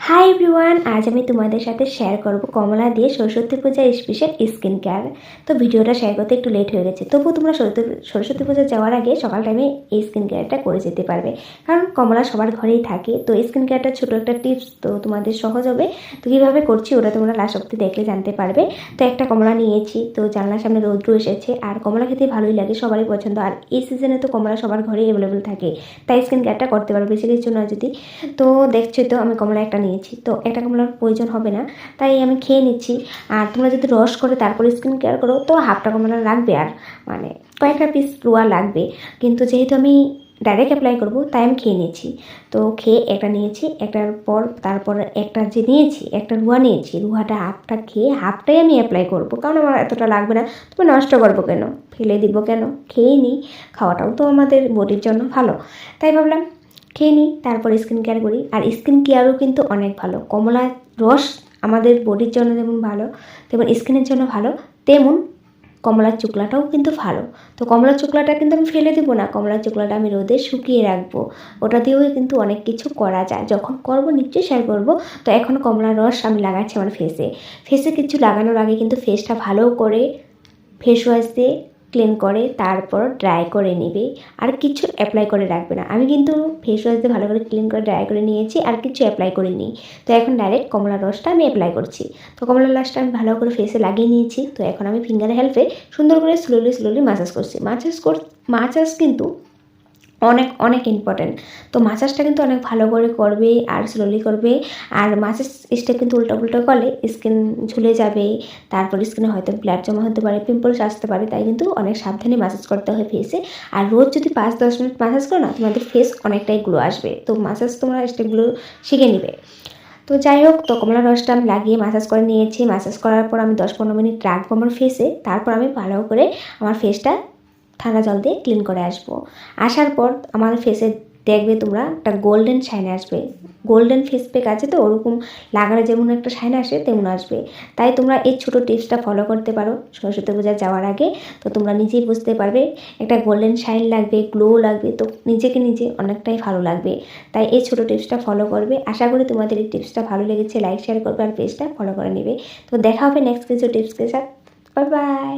Hi everyone, আজ আমি তোমাদের সাথে শেয়ার করব কমলা দিয়ে সরস্বতী পূজার স্পেশাল স্কিন কেয়ার। তো ভিডিওটা শেয়ার করতে একটু লেট হয়ে গেছে, তবুও তোমরা সরস্বতী পূজা যাওয়ার আগে সকাল টাইমে এই স্কিন কেয়ারটা করে যেতে পারবে, কারণ কমলা সবার ঘরেই থাকে। তো স্কিন কেয়ারটা ছোটো একটা টিপস, তো তোমাদের সহজ হবে। তো কীভাবে করছি ওটা তোমরা লাস্ট অব্দি দেখলে জানতে পারবে। তো একটা কমলা নিয়েছি, তো জানলার সামনে রৌদ্র এসেছে, আর কমলা খেতে ভালোই লাগে, সবারই পছন্দ। আর এই সিজনে তো কমলা সবার ঘরেই অ্যাভেলেবেল থাকে, তাই স্কিন কেয়ারটা করতে পারবে, বেশি কিছু না যদি। তো দেখছো তো আমি কমলা একটা নিয়েছি, তো একটা কমলার প্রয়োজন হবে না, তাই আমি খেয়ে নিচ্ছি। আর তোমরা যদি রস করে তারপরে স্কিন কেয়ার করো তো হাফটা কমলা লাগবে, আর মানে কয়েকটা পিস রুয়া লাগবে। কিন্তু যেহেতু আমি ডাইরেক্ট অ্যাপ্লাই করবো তাই আমি খেয়ে নিয়েছি। তো খেয়ে একটা নিয়েছি, একটার পর তারপর একটা যে নিয়েছি একটা রুয়া নিয়েছি, রুয়াটা হাফটা খেয়ে হাফটাই আমি অ্যাপ্লাই করবো, কারণ আমার এতটা লাগবে না। তুমি নষ্ট করবো কেন, ফেলে দিব কেন, খেয়েই নিই। খাওয়াটাও তো আমাদের বডির জন্য ভালো, তাই ভাবলাম খেয়ে নিই, তারপর স্কিন কেয়ার করি। আর স্কিন কেয়ারও কিন্তু অনেক ভালো। কমলার রস আমাদের বডির জন্য যেমন ভালো, তেমন স্কিনের জন্য ভালো, তেমন কমলার চুকলাটাও কিন্তু ভালো। তো কমলার চুকলাটা কিন্তু আমি ফেলে দেবো না, কমলার চুকলাটা আমি রোদে শুকিয়ে রাখবো। ওটা দিয়েও কিন্তু অনেক কিছু করা যায়, যখন করবো নিশ্চয়ই শেয়ার করবো। তো এখন কমলার রস আমি লাগাচ্ছি আমার ফেসে কিছু লাগানোর আগে কিন্তু ফেসটা ভালো করে ফেস ওয়াশ দিয়ে ক্লিন করে তারপর ড্রাই করে নেবে, আর কিছু অ্যাপ্লাই করে রাখবে না। আমি কিন্তু ফেস ওয়াশ দিয়ে ভালো করে ক্লিন করে ড্রাই করে নিয়েছি, আর কিছু অ্যাপ্লাই করে নিই। তো এখন ডাইরেক্ট কমলার রসটা আমি অ্যাপ্লাই করছি। তো কমলার রসটা আমি ভালো করে ফেসে লাগিয়ে নিয়েছি। তো এখন আমি ফিঙ্গারের হেল্পে সুন্দর করে স্লোলি মাসাজ করছি। মাসাজ কিন্তু অনেক অনেক ইম্পর্ট্যান্ট। তো মাসাজটা কিন্তু অনেক ভালো করে করবে আর স্লোলি করবে। আর মাসাজ স্টেপ কিন্তু উল্টো করলে স্কিন ঝুলে যাবে, তারপর স্কিনে হয়তো ব্লাড জমা হতে পারে, পিম্পলস আসতে পারে, তাই কিন্তু অনেক সাবধানে মাসাজ করতে হয় ফেসে। আর রোজ যদি 5-10 মিনিট মাসাজ করো না, তোমাদের ফেস অনেকটাই গ্লো আসবে। তো মাসাজ তোমরা স্টেপগুলো শিখে নিবে। তো যাই হোক, তো কমলা রসটা আমি লাগিয়ে মাসাজ করে নিয়েছি। মাসাজ করার পর আমি 10-15 মিনিট রাখবো আমার ফেসে, তারপর আমি ভালো করে আমার ফেসটা ঠান্ডা জল দিয়ে ক্লিন করে আসবো। আসার পর আমার ফেসে দেখবে তোমরা একটা গোল্ডেন শাইন আসবে। গোল্ডেন ফেস প্যাক আছে, তো ওরকম লাগালে যেমন একটা শাইন আসে তেমন আসবে। তাই তোমরা এই ছোটো টিপসটা ফলো করতে পারো সরস্বতী পূজা যাওয়ার আগে। তো তোমরা নিজেই বুঝতে পারবে একটা গোল্ডেন শাইন লাগবে, গ্লো লাগবে, তো নিজে অনেকটাই ভালো লাগবে। তাই এই ছোটো টিপসটা ফলো করবে। আশা করি তোমাদের এই টিপসটা ভালো লেগেছে, লাইক শেয়ার করবে আর পেজটা ফলো করে নেবে। তো দেখা হবে নেক্সট কিছু টিপসের সাথে। Bye bye.